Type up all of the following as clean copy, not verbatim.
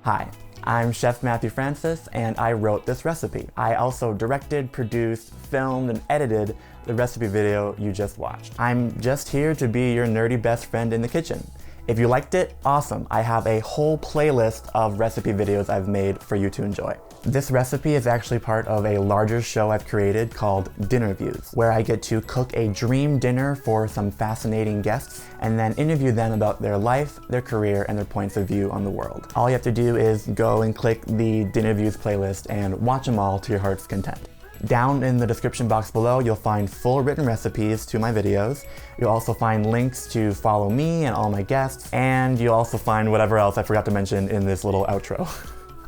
Hi, I'm Chef Matthew Francis, and I wrote this recipe. I also directed, produced, filmed, and edited the recipe video you just watched. I'm just here to be your nerdy best friend in the kitchen. If you liked it, awesome. I have a whole playlist of recipe videos I've made for you to enjoy. This recipe is actually part of a larger show I've created called DinnerViews, where I get to cook a dream dinner for some fascinating guests and then interview them about their life, their career, and their points of view on the world. All you have to do is go and click the DinnerViews playlist and watch them all to your heart's content. Down in the description box below, you'll find full written recipes to my videos. You'll also find links to follow me and all my guests, and you'll also find whatever else I forgot to mention in this little outro.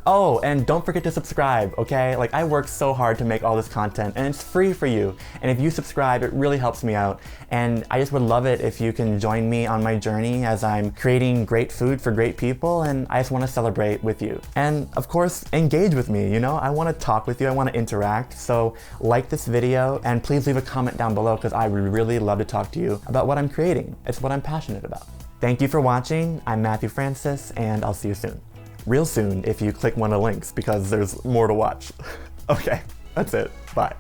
Oh, and don't forget to subscribe, okay? Like, I work so hard to make all this content, and it's free for you. And if you subscribe, it really helps me out. And I just would love it if you can join me on my journey as I'm creating great food for great people, and I just want to celebrate with you. And of course, engage with me, you know? I want to talk with you, I want to interact. So like this video, and please leave a comment down below because I would really love to talk to you about what I'm creating. It's what I'm passionate about. Thank you for watching. I'm Matthew Francis, and I'll see you soon. Real soon if you click one of the links because there's more to watch. Okay, that's it. Bye.